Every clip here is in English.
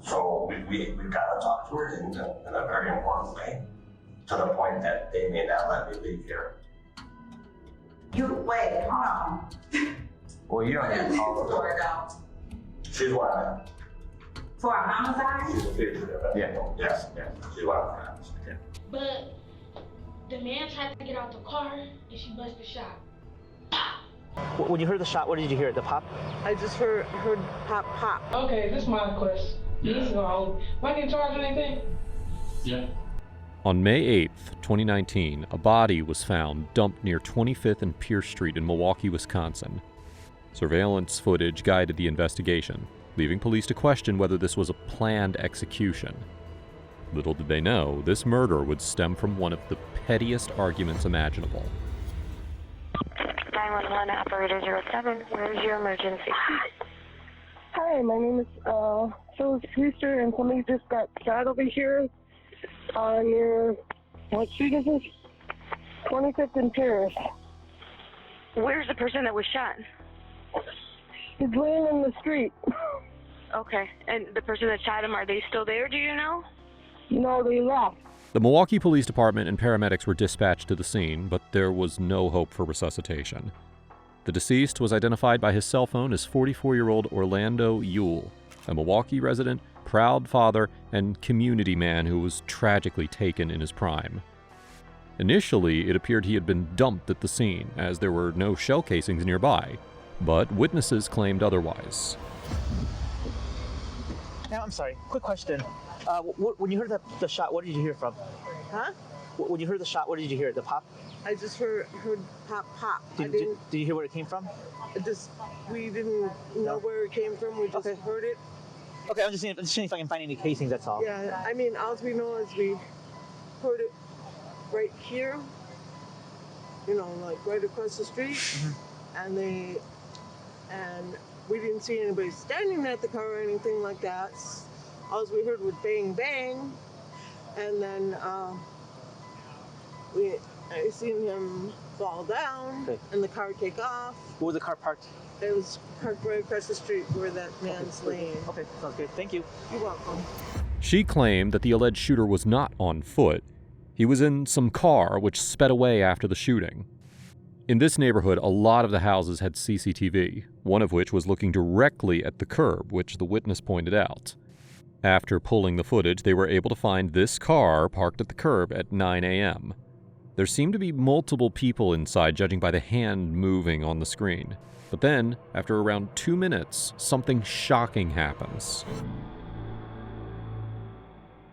So we've got to talk to her in a very important way, to the point that they may not let me leave here. Wait, hold on. Well, you don't get to call her. She's one of them. For a homicide? She's a fugitive. Yeah. Yes, she's one of them. Yeah. But the man tried to get out the car and she busted the shot. When you heard the shot, what did you hear? The pop? I just heard pop, pop. Okay, this is my question. He's gone. Why didn't you charge anything? Yeah. On May 8th, 2019, a body was found dumped near 25th and Pierce Street in Milwaukee, Wisconsin. Surveillance footage guided the investigation, leaving police to question whether this was a planned execution. Little did they know, this murder would stem from one of the pettiest arguments imaginable. 911 operator 07, where is your emergency? Hi, my name is Phyllis Brewster, and somebody just got shot over here near, what street is this? 25th and Paris. Where's the person that was shot? He's laying in the street. Okay, and the person that shot him, are they still there, do you know? No, they left. The Milwaukee Police Department and paramedics were dispatched to the scene, but there was no hope for resuscitation. The deceased was identified by his cell phone as 44-year-old Orlando Ewell, a Milwaukee resident, proud father, and community man who was tragically taken in his prime. Initially, it appeared he had been dumped at the scene, as there were no shell casings nearby, but witnesses claimed otherwise. Now, I'm sorry, quick question. When you heard the shot, what did you hear from? Huh? When you heard the shot, what did you hear? The pop? I just heard pop, pop. Did you hear where it came from? We didn't know where it came from. We just heard it. Okay, I'm just seeing if I can find any casings, that's all. Yeah, I mean, all we know is we heard it right here, like right across the street, and we didn't see anybody standing at the car or anything like that. All we heard was bang, bang, and then I seen him fall down, and the car take off. Where was the car parked? It was parked right across the street where that man's laying. Okay, sounds good. Thank you. You're welcome. She claimed that the alleged shooter was not on foot. He was in some car which sped away after the shooting. In this neighborhood, a lot of the houses had CCTV, one of which was looking directly at the curb, which the witness pointed out. After pulling the footage, they were able to find this car parked at the curb at 9 a.m. There seemed to be multiple people inside, judging by the hand moving on the screen. But then, after around 2 minutes, something shocking happens.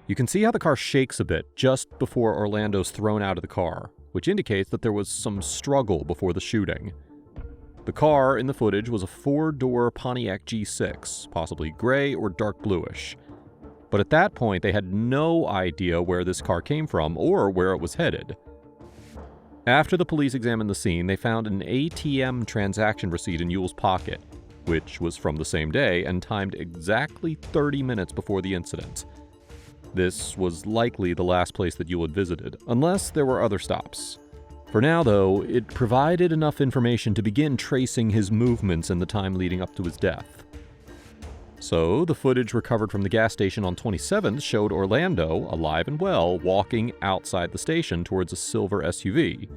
You can see how the car shakes a bit just before Orlando's thrown out of the car, which indicates that there was some struggle before the shooting. The car in the footage was a 4-door Pontiac G6, possibly gray or dark bluish. But at that point, they had no idea where this car came from or where it was headed. After the police examined the scene, they found an ATM transaction receipt in Ewell's pocket, which was from the same day and timed exactly 30 minutes before the incident. This was likely the last place that Ewell had visited, unless there were other stops. For now, though, it provided enough information to begin tracing his movements in the time leading up to his death. So, the footage recovered from the gas station on 27th showed Orlando, alive and well, walking outside the station towards a silver SUV.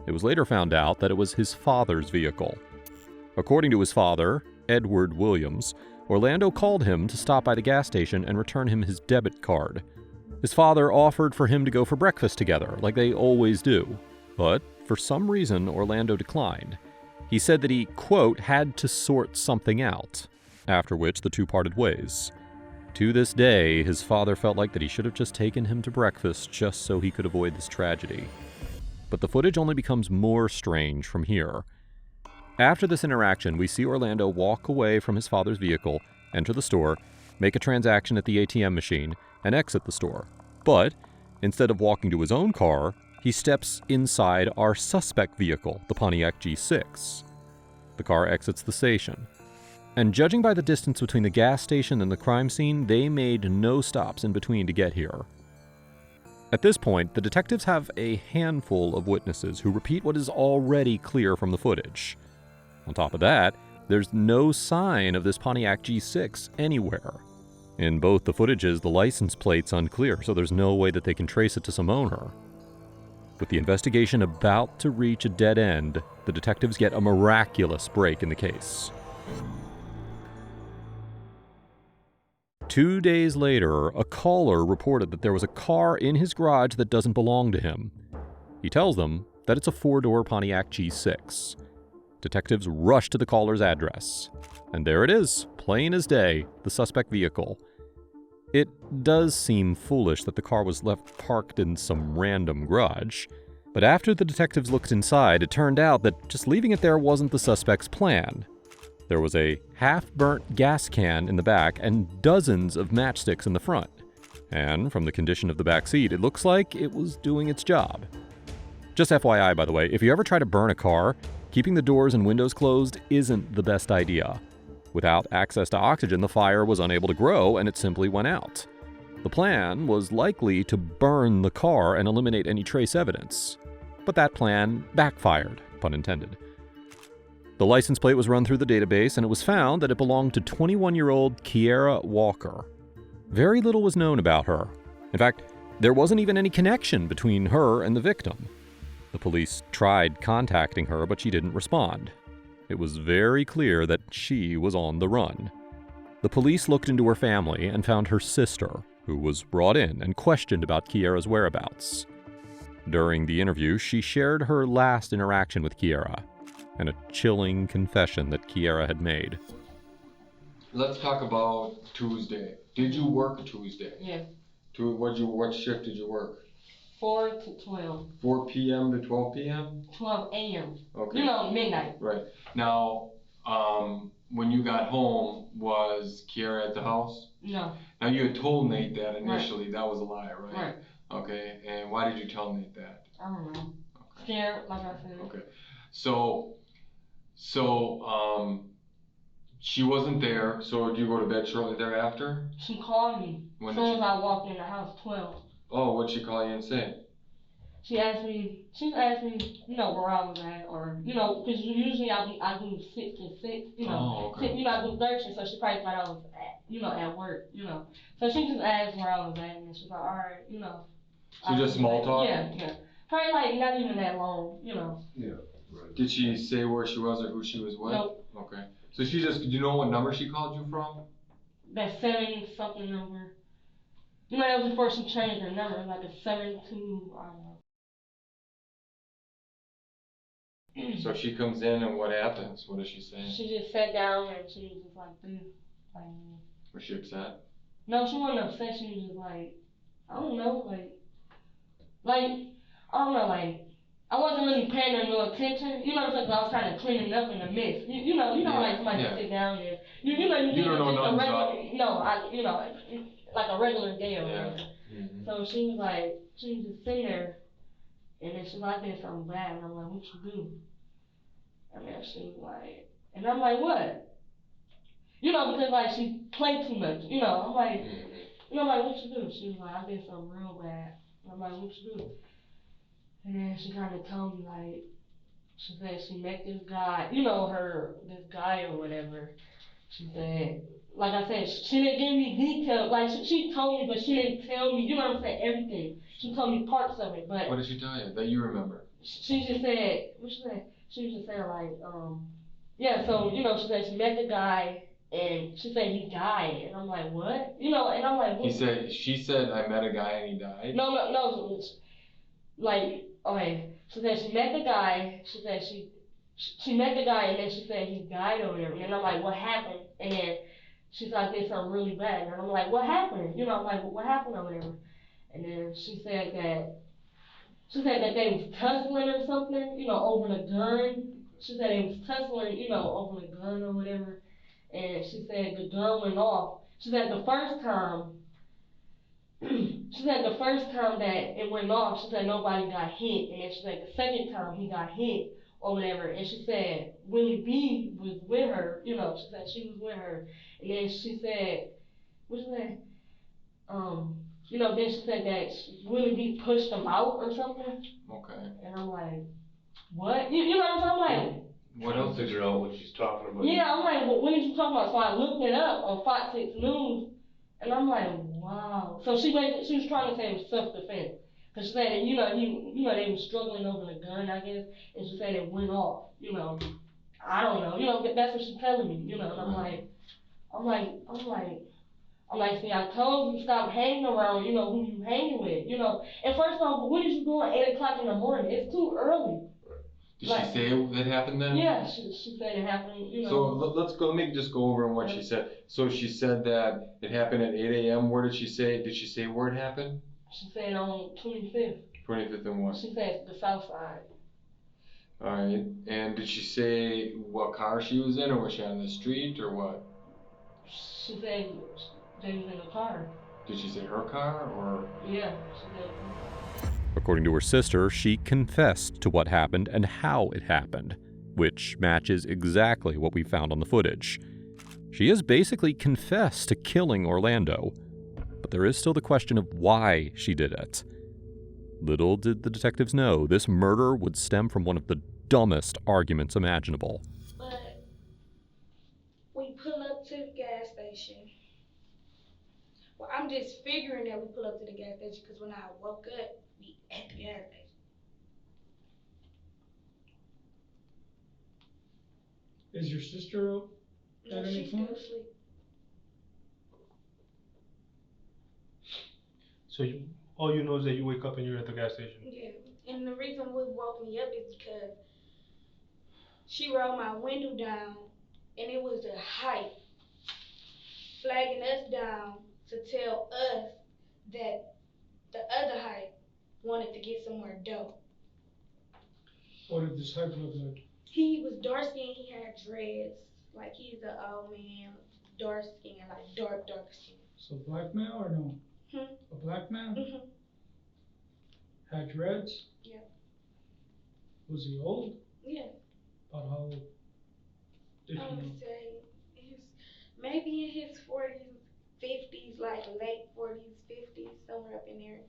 It was later found out that it was his father's vehicle. According to his father, Edward Williams, Orlando called him to stop by the gas station and return him his debit card. His father offered for him to go for breakfast together, like they always do. But, for some reason, Orlando declined. He said that he, quote, had to sort something out, after which the two parted ways. To this day, his father felt like that he should have just taken him to breakfast just so he could avoid this tragedy. But the footage only becomes more strange from here. After this interaction, we see Orlando walk away from his father's vehicle, enter the store, make a transaction at the ATM machine, and exit the store. But, instead of walking to his own car, he steps inside our suspect vehicle, the Pontiac G6. The car exits the station. And judging by the distance between the gas station and the crime scene, they made no stops in between to get here. At this point, the detectives have a handful of witnesses who repeat what is already clear from the footage. On top of that, there's no sign of this Pontiac G6 anywhere. In both the footages, the license plate's unclear, so there's no way that they can trace it to some owner. With the investigation about to reach a dead end, the detectives get a miraculous break in the case. 2 days later, a caller reported that there was a car in his garage that doesn't belong to him. He tells them that it's a 4-door Pontiac G6. Detectives rush to the caller's address. And there it is, plain as day, the suspect vehicle. It does seem foolish that the car was left parked in some random garage. But after the detectives looked inside, it turned out that just leaving it there wasn't the suspect's plan. There was a half-burnt gas can in the back and dozens of matchsticks in the front. And from the condition of the back seat, it looks like it was doing its job. Just FYI, by the way, if you ever try to burn a car, keeping the doors and windows closed isn't the best idea. Without access to oxygen, the fire was unable to grow and it simply went out. The plan was likely to burn the car and eliminate any trace evidence. But that plan backfired, pun intended. The license plate was run through the database and it was found that it belonged to 21-year-old Kiera Walker. Very little was known about her. In fact, there wasn't even any connection between her and the victim. The police tried contacting her, but she didn't respond. It was very clear that she was on the run. The police looked into her family and found her sister, who was brought in and questioned about Kiera's whereabouts. During the interview, she shared her last interaction with Kiera and a chilling confession that Kiera had made. Let's talk about Tuesday. Did you work Tuesday? Yes. What shift did you work? 4 to 12. 4 p.m. to 12 p.m.? 12 a.m. Okay. Midnight. Right. Now, when you got home, was Kiera at the house? No. Now, you had told Nate that initially. Right. That was a lie, right? Right. Okay. And why did you tell Nate that? I don't know. Okay. Scared, like I said. Okay. So, she wasn't there, so did you go to bed shortly thereafter? She called me as soon as I walked in the house, 12. Oh, what'd she call you and say? She asked me, where I was at, or, because usually I do 6 to 6, Oh, okay. I do third shift, so she probably thought I was at work, So she just asked where I was at, and she's like, all right, So just small talk? Yeah. Probably like not even that long, Yeah. Right. Did she say where she was or who she was with? Nope. Okay. So do you know what number she called you from? That 7-something number. That was before she changed her number, like a 72, I don't know. So she comes in and what happens? What does she say? She just sat down and she was just like this. Was she upset? No, she wasn't upset. She was just like, I don't know, I wasn't really paying her no attention. You know what I'm saying? 'Cause I was kind of cleaning up in the mix. Like somebody sit down and you don't know nothing about. Like a regular day or whatever. Mm-hmm. So she was just sitting there, and then she's like, I did something bad, and I'm like, what you do? And then she was like, and I'm like, what? Because she played too much. I'm like, what you do? She was like, I did something real bad. And I'm like, what you do? And then she kind of told me, she said she met this guy, this guy or whatever. She said, like I said, she didn't give me details. She told me, but she didn't tell me, everything. She told me parts of it, but. What did she tell you that you remember? She just said, what she said? She was just saying, she said she met the guy, and she said he died. And I'm like, what? And I'm like, what? She said, I met a guy and he died? No. Okay, she said she met the guy, she said she met the guy and then she said he died or whatever, and I'm like, what happened? And then she's like, did something really bad, and I'm like, what happened? I'm like, what happened or whatever? And then she said that they was tussling or something, over the gun. She said they was tussling, over the gun or whatever, and she said the gun went off. She said the first time that it went off, she said nobody got hit, and then she said the second time he got hit or whatever, and she said Willie B was with her, she said she was with her, and then she said, then she said that Willie B pushed him out or something. Okay. And I'm like, what? You know what I'm saying? What else did you know what she's talking about? Yeah, I'm like, what did you talking about? So I looked it up on Fox 6 News. And I'm like, wow. So she was trying to say it was self-defense. Cause she said, they were struggling over the gun, I guess, and she said it went off, I don't know, that's what she's telling me, and I'm like, see, I told you stop hanging around, who you hanging with, And first of all, when did you go at 8 o'clock in the morning? It's too early. Did she say it happened then? Yeah, she said it happened, So let's go. Let me just go over on what she said. So she said that it happened at 8 a.m. Where did she say? Did she say where it happened? She said on 25th. 25th and what? She said the south side. All right. And did she say what car she was in, or was she on the street, or what? She said they was in the car. Did she say her car, or? Yeah, she did. According to her sister, she confessed to what happened and how it happened, which matches exactly what we found on the footage. She has basically confessed to killing Orlando, but there is still the question of why she did it. Little did the detectives know this murder would stem from one of the dumbest arguments imaginable. But we pull up to the gas station. Well, I'm just figuring that we pull up to the gas station because when I woke up, we at the gas station. Is your sister up at any She's point? still asleep. So all you know is that you wake up and you're at the gas station. Yeah, and the reason what woke me up is because she rolled my window down, and it was a hype flagging us down to tell us that the other hype wanted to get some more dough. What did this hype look like? He was dark skinned, he had dreads, like he's an old man, dark skin, like dark skin. So black male or no? Hmm? A black man? Mm-hmm. Had dreads? Yeah. Was he old? Yeah. About how old? If I you know. would say he's maybe in his 40s, 50s, like late 40s, 50s, somewhere up in there.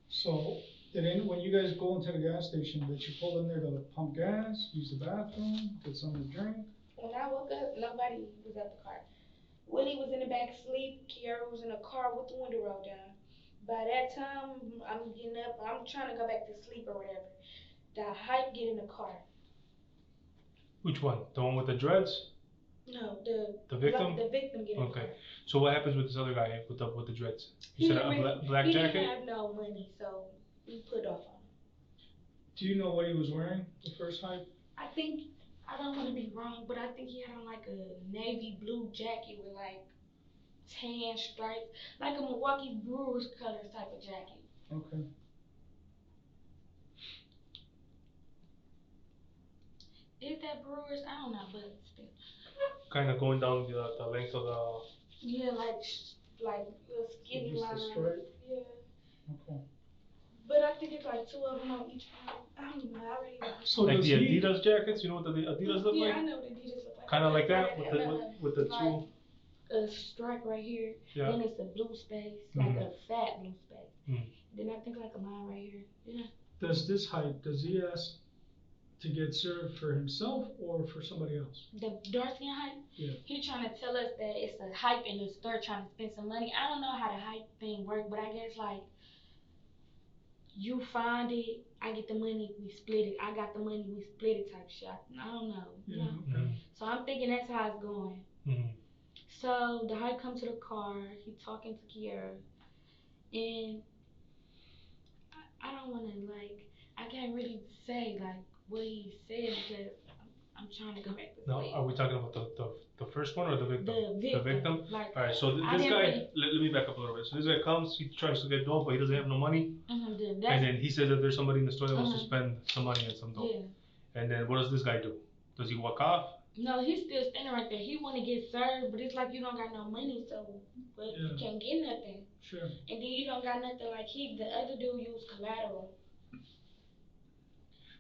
So, when you guys go into the gas station, did you pull in there to pump gas, use the bathroom, get something to drink? When I woke up, nobody was at the car. Willie was in the back asleep. Kiara was in the car with the window rolled down. By that time, I'm getting up. I'm trying to go back to sleep or whatever. The hype get in the car. Which one? The one with the dreads? No, the victim. The victim get in the car. Okay. So what happens with this other guy with the dreads? He You said a black jacket? He didn't have no money, so we put off on him. Do you know what he was wearing the first hype? I don't want to be wrong, but I think he had on like a navy blue jacket with like tan stripes, like a Milwaukee Brewers color type of jacket. Okay. Is that Brewers? I don't know, but still. Kind of going down the length of the. Yeah, like a skinny Just line. a stripe? Yeah. Okay. But I think it's like 2 of them on each one. I don't know. I already know. So Like does the he? Adidas jackets, you know what the Adidas look Yeah, like? I know what Adidas look like. Kind of like that with the like two. a stripe right here. Yeah. Then it's a blue space, like a fat blue space. Mhm. Then I think like a line right here. Yeah. Does this hype, does he ask to get served for himself or for somebody else? The dark skin hype. Yeah. He trying to tell us that it's a hype in the store trying to spend some money. I don't know how the hype thing work, but I guess like you find it, I get the money, we split it. I got the money, we split it type shit. I don't know. You Yeah. know? Mhm. So I'm thinking that's how it's going. Mhm. So the hype comes to the car, he talking to Kiara, and I don't want to I can't really say like what he said because I'm trying to go back to Now, sleep. are we talking about the first one or the victim? The victim. All right. So I this didn't guy, really- let me back up a little bit. So this guy comes, he tries to get dope, but he doesn't have no money, and then he says that there's somebody in the store that wants to spend some money on some dope. Yeah. And then what does this guy do? Does he walk off? No, he's still standing right there. He want to get served, but it's like you don't got no money, so but you Yeah. can't get nothing. Sure. And then you don't got nothing like the other dude used collateral.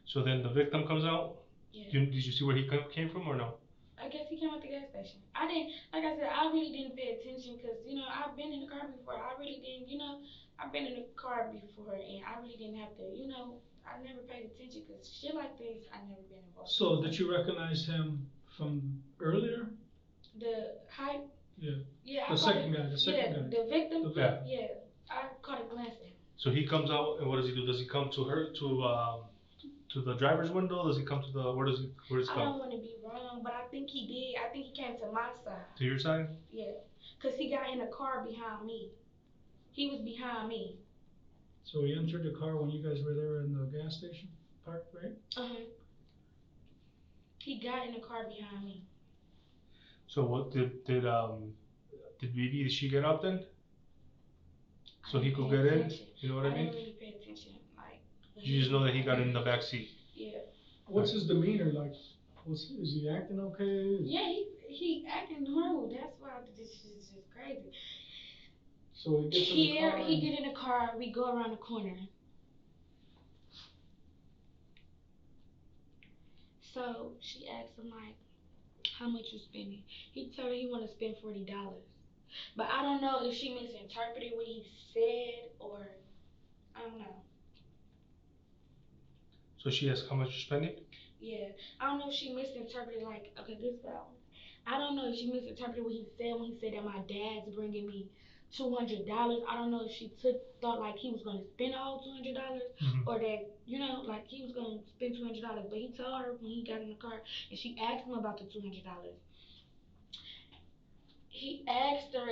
So then the victim comes out. Yeah. Did you see where he came from or no? I guess he came at the gas station. I didn't, like I said, I really didn't pay attention because, I've been in the car before. I really didn't, I've been in the car before and I really didn't have to, I never paid attention because shit like this, I never been involved. So did you recognize him from earlier? The hype? Yeah. Yeah, The second guy, the second guy. The victim. Yeah. Yeah, I caught it glancing. So he comes out, and what does he do? Does he come to her to the driver's window? Does he come to the where does he I come? don't want to be wrong, but I think he did. I think he came to my side. To your side? Yeah, cause he got in the car behind me. He was behind me. So he entered the car when you guys were there in the gas station park, right? He got in the car behind me. So what did Vivi, did she get up then? So he could get in? You know what I mean? didn't really pay attention, like. You just know that he got in the back seat. Yeah. What's his demeanor like? Is he acting okay? Yeah, he acting normal. That's why this is just crazy. So he gets in the car. He get in the car. We go around the corner. So she asked him like, how much you spending? He told her he want to spend $40. But I don't know if she misinterpreted what he said or I don't know. So she asked how much you're spending? Yeah, I don't know if she misinterpreted like, okay, this guy. I don't know if she misinterpreted what he said when he said that my dad's bringing me $200. I don't know if she thought like he was gonna spend the whole $200 or that like he was gonna spend $200. But he told her when he got in the car and she asked him about the $200. He asked her.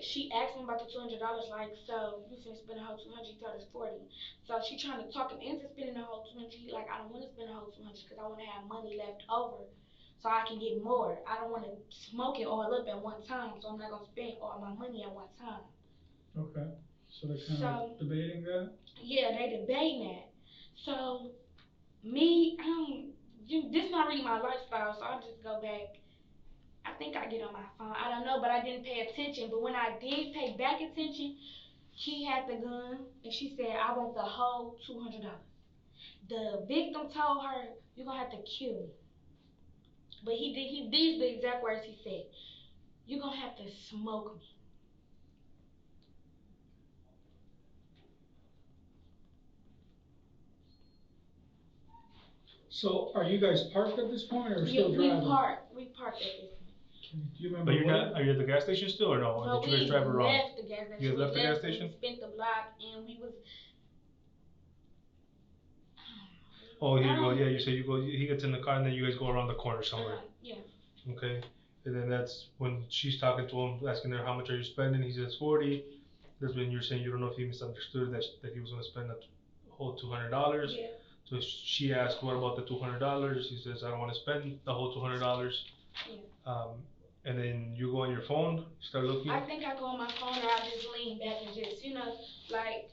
She asked him about the $200. Like, so you finna spend the whole 200? He told us 40. So she trying to talk him into spending the whole 200. He like, I don't want to spend the whole 200 because I want to have money left over. So I can get more. I don't want to smoke it all up at one time, so I'm not gonna spend all my money at one time. Okay. So they're kind of debating that? Yeah, they debating that. So me, this not really my lifestyle, so I just go back. I think I get on my phone. I don't know, but I didn't pay attention. But when I did pay back attention, he had the gun and she said, I want the whole $200. The victim told her, you're gonna have to kill me. But these the exact words he said. You're gonna have to smoke me. So are you guys parked at this point or still driving? We parked at this point. Do you remember? But you're not, are you at the gas station still or no? Or did you guys drive around? Left the gas station. You guys left the gas station? We spent the block and we was. Oh, here you go. Yeah, you say he gets in the car and then you guys go around the corner somewhere. Yeah. Okay. And then that's when she's talking to him, asking her how much are you spending. He says 40. That's when you're saying you don't know if he misunderstood that he was going to spend the whole $200. Yeah. So she asked, what about the $200? He says, I don't want to spend the whole $200. Yeah. And then you go on your phone, start looking. I think I go on my phone or I just lean back and just, like.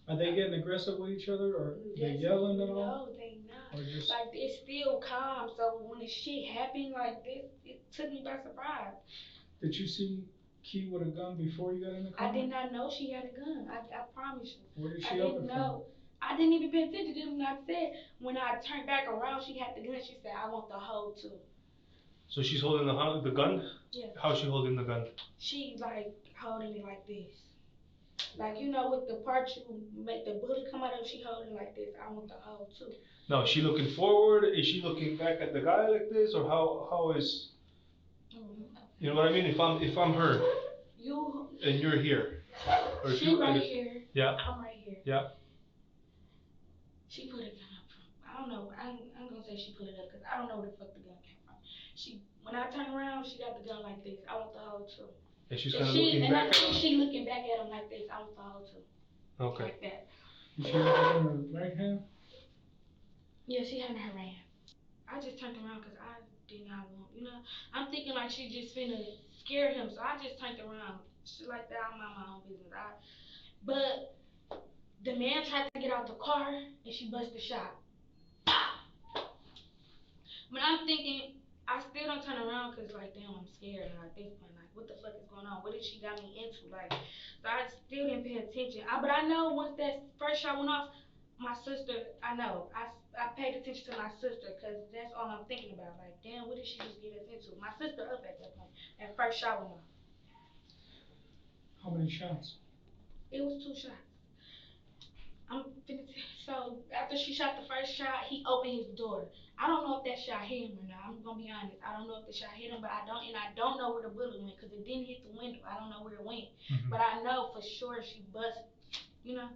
Are they getting aggressive with each other or they yelling at all? No, they not. Or just... Like, it's still calm. So when the shit happened like this, it took me by surprise. Did you see Key with a gun before you got in the car? I did not know she had a gun. I promise you. Where did she up it from? I didn't even pay attention to them. I said, when I turned back around, she had the gun. She said, I want the whole too. So she's holding the gun? Yeah. How's she holding the gun? She like holding it like this. Like, with the part you make the bullet come out of, she holding it like this. I want the whole too. No, is she looking forward? Is she looking back at the guy like this? Or how is, you know what I mean? If I'm her. And you're here. Or she right here. Yeah. I'm right here. Yeah. She put a gun up. I don't know. I'm gonna say she put it up because I don't know where the fuck the gun came from. When I turn around, she got the gun like this. I want the whole too. And she's kind of looking back at him? She looking back at him like this. I want the whole too. Okay. Like that. Is she holding her right hand? Yeah, she had her right hand. I just turned around because I did not want, I'm thinking like she just finna scare him. So I just turned around. Shit like that, I'm on my own business. But the man tried to get out the car and she busted the shot. But I'm thinking, I still don't turn around because, like, damn, I'm scared. Like, this point, like, what the fuck is going on? What did she got me into? Like, so I still didn't pay attention. But I know once that first shot went off, my sister, I know, I paid attention to my sister because that's all I'm thinking about. Like, damn, what did she just get us into? My sister up at that point. That first shot went off. How many shots? It was 2 shots. So after she shot the first shot, he opened his door. I don't know if that shot hit him or not. I'm gonna be honest. I don't know if the shot hit him, but I don't know where the bullet went because it didn't hit the window. I don't know where it went, but I know for sure she busted. You know.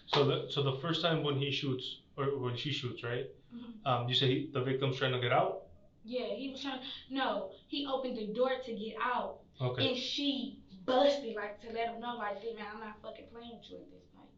So the first time when he shoots or when she shoots, right? You say the victim's trying to get out. Yeah, he was trying. No, he opened the door to get out, Okay. and she busted like to let him know like, hey, man, I'm not fucking playing with you at this point.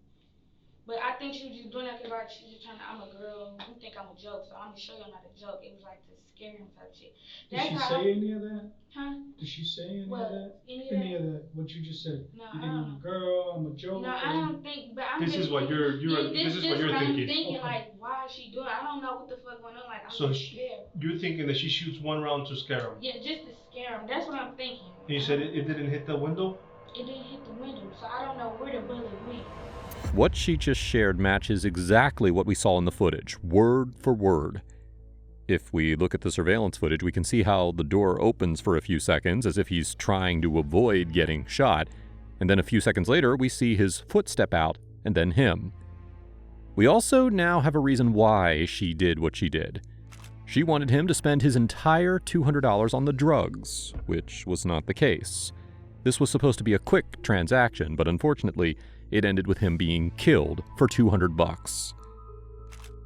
But I think she was just doing that because like she was just trying to. I'm a girl. You think I'm a joke, so I'm gonna show you I'm not a joke. It was like to scare him type shit. Did she say any of that? Huh? Did she say any What? of that? Any of that? What you just said? No, You I think don't I'm a girl, I'm a joke? No, I don't think. But I'm This just. is what you're. This is what you're I'm thinking. thinking like, why is she doing? I don't know what the fuck going on. Like, I'm So just scared. you're thinking that she shoots one round to scare him. Yeah, just to scare him. That's what I'm thinking. And you said it didn't hit the window. It didn't hit the window, so I don't know where the bullet went. What she just shared matches exactly what we saw in the footage, word for word. If we look at the surveillance footage, we can see how the door opens for a few seconds as if he's trying to avoid getting shot, and then a few seconds later we see his foot step out and then him. We also now have a reason why she did what she did. She wanted him to spend his entire $200 on the drugs, which was not the case. This was supposed to be a quick transaction, but unfortunately, it ended with him being killed for $200.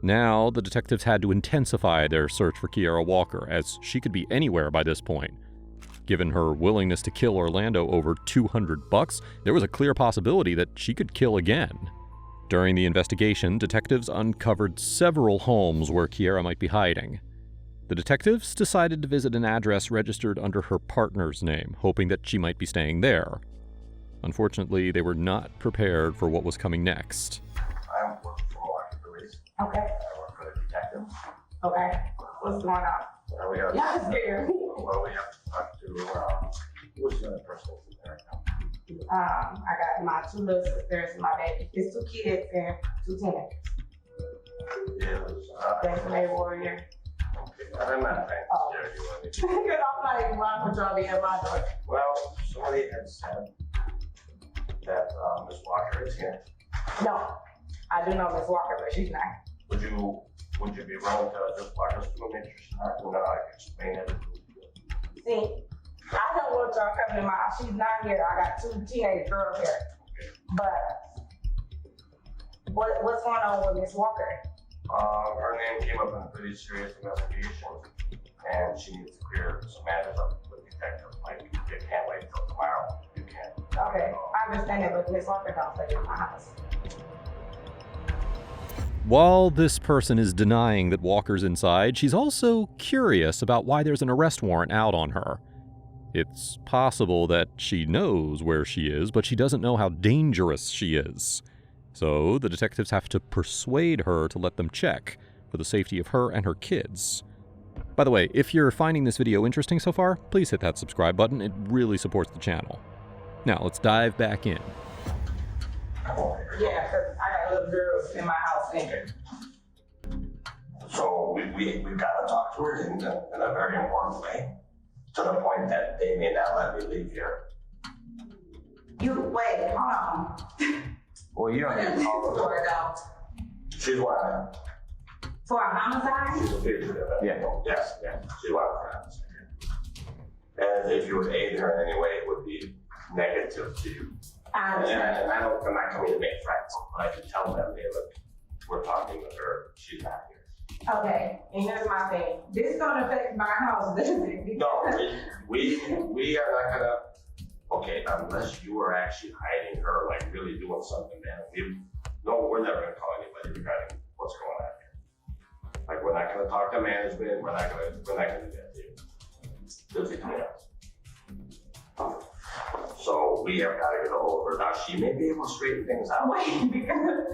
Now, the detectives had to intensify their search for Kiera Walker, as she could be anywhere by this point. Given her willingness to kill Orlando over $200, there was a clear possibility that she could kill again. During the investigation, detectives uncovered several homes where Kiera might be hiding. The detectives decided to visit an address registered under her partner's name, hoping that she might be staying there. Unfortunately, they were not prepared for what was coming next. I work for Milwaukee Police. Okay. I work for the detective. Okay. What's going on? Well, we have. Y'all scared. Well, we have to talk to who's the other person that's in there right now? I got my 2 little sisters and my baby. It's 2 kids and 2 teenagers. That's my warrior. I'm not trying to scare you or anything. Because I'm like, why would y'all be at my door? Well, somebody had said that Ms. Walker is here. No, I do know Miss Walker, but she's not. Would you be willing to just walk us through and make sure she's not, and then I can explain everything? See, I don't want y'all coming to my house. She's not here. I got 2 teenage girls here. But what's going on with Miss Walker? Her name came up in a pretty serious investigation, and she needs to clear some matters up with the detective. Like, they can't wait till tomorrow. You can't. Okay, I understand it, but Miss Walker don't stay in my house. While this person is denying that Walker's inside, she's also curious about why there's an arrest warrant out on her. It's possible that she knows where she is, but she doesn't know how dangerous she is. So the detectives have to persuade her to let them check for the safety of her and her kids. By the way, if you're finding this video interesting so far, please hit that subscribe button. It really supports the channel. Now, let's dive back in. Yeah, because I got little girls in my house and So we've got to talk to her in a very important way, to the point that they may not let me leave here. wait, hold on. Well, you don't need to call her. though? She's one. For a homicide? She's a fugitive. Yeah. Yes. She's one of friends. And if you would aid her in any way, it would be negative to you. I And understand. I'm not coming to make threats, but I can tell them, hey, look, we're talking with her. She's not here. Okay, and here's my thing. This is gonna affect my house, doesn't it? No, we are not gonna. Okay, unless you are actually hiding her, like really doing something, man. We're never gonna call anybody regarding what's going on here. Like, we're not gonna talk to management. We're not gonna do that to you. Just between us. So we have got to get a hold of her. Now, she may be able to straighten things out. Wait, because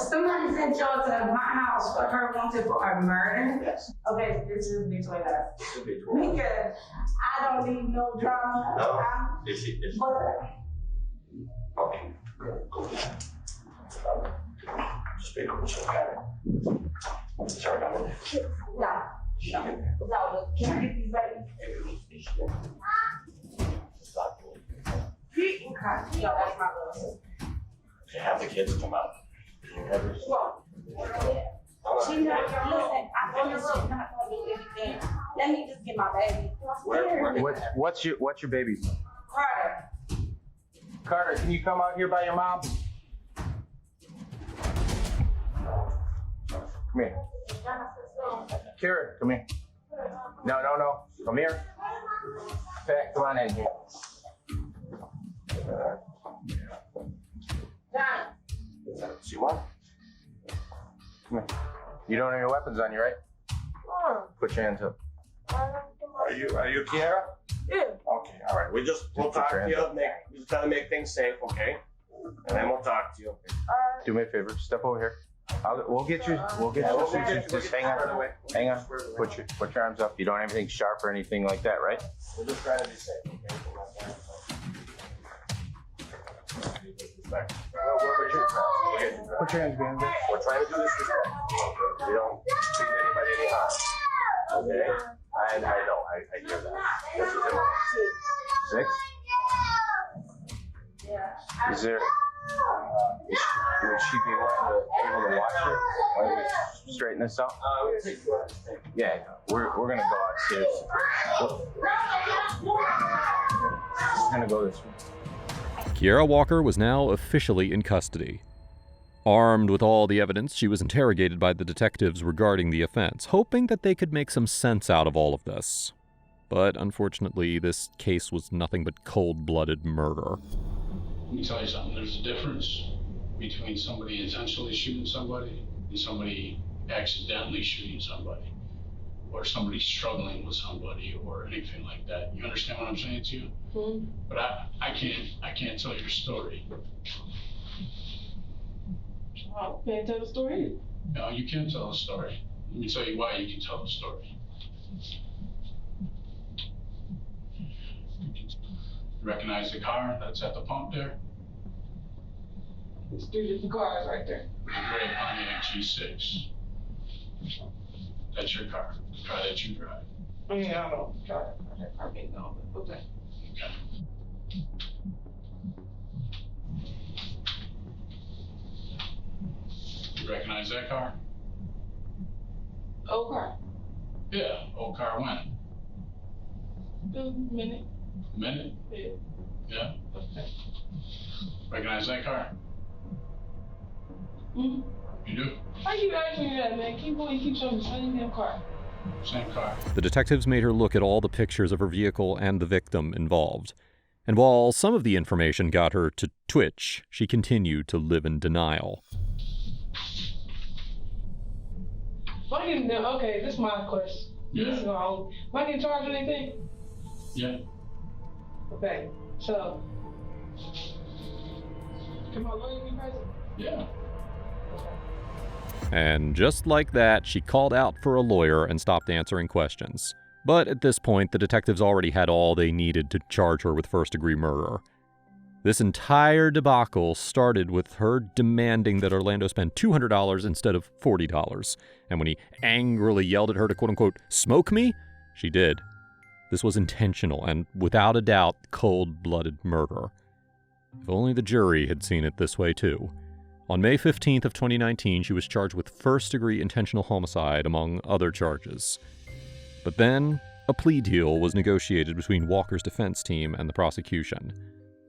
somebody sent y'all to my house for her wanted for a murder? Yes. Okay, this is between us. This is between us. Because I don't need no drama. No. Is she? But Okay. Go. Speak with her, okay? Sorry, no. no. Can I get these babies? Okay. Yo, that's my little sister. You have the kids come out. She not, listen, I promise she's not gonna do anything. Let me just get my baby. What's your baby's name? Carter. Carter, can you come out here by your mom? Come here. Kira, come here. No. Come here. Pat, come on in here. See what? Come here. You don't have your weapons on you, right? Put your hands up. Are you Kiara? Yeah. Okay, all right. We'll talk to you. We just gotta make things safe, okay? And then we'll talk to you. Do me a favor. Step over here. We'll get you. Just hang on. Hang on. Put your arms up. You don't have anything sharp or anything like that, right? We're just trying to be safe, okay? Put your hands behind you. We're trying to do this respect. We don't treat anybody any harm. Okay? I know, I hear that. This is important. 6? Is there? Would she be able to watch it while we straighten this out? Yeah, we're gonna go upstairs. We're gonna go this way. Kiara Walker was now officially in custody. Armed with all the evidence, she was interrogated by the detectives regarding the offense, hoping that they could make some sense out of all of this. But unfortunately, this case was nothing but cold-blooded murder. Let me tell you something, there's a difference between somebody intentionally shooting somebody and somebody accidentally shooting somebody, or somebody struggling with somebody, or anything like that. You understand what I'm saying to you? Mm-hmm. But I can't tell your story. Oh, can't tell the story. No, you can't tell a story. Let me tell you why you can tell the story. You recognize the car that's at the pump there? There's 3 different cars right there. The gray Pontiac G6. That's your car, the car that you drive. I mean, I don't know. Try that car being gone, but okay. Okay. You recognize that car? Old car. Yeah, old car when? A minute. A minute? Yeah. Yeah? Okay. Recognize that car? Mm-hmm. You do? Why you asking me that, man? Keep going, keep showing the same damn car. Same car. The detectives made her look at all the pictures of her vehicle and the victim involved. And while some of the information got her to twitch, she continued to live in denial. Okay, this is my question. Yeah. This is my own. Am I getting charged with anything? Yeah. Okay, so. Can my lawyer be present? Yeah. And just like that, she called out for a lawyer and stopped answering questions. But at this point, the detectives already had all they needed to charge her with first-degree murder. This entire debacle started with her demanding that Orlando spend $200 instead of $40. And when he angrily yelled at her to quote-unquote, "smoke me," she did. This was intentional and, without a doubt, cold-blooded murder. If only the jury had seen it this way too. On May 15th of 2019, she was charged with first-degree intentional homicide, among other charges. But then, a plea deal was negotiated between Walker's defense team and the prosecution.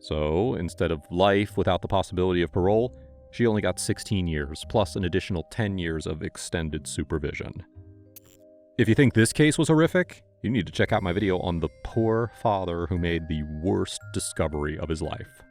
So, instead of life without the possibility of parole, she only got 16 years, plus an additional 10 years of extended supervision. If you think this case was horrific, you need to check out my video on the poor father who made the worst discovery of his life.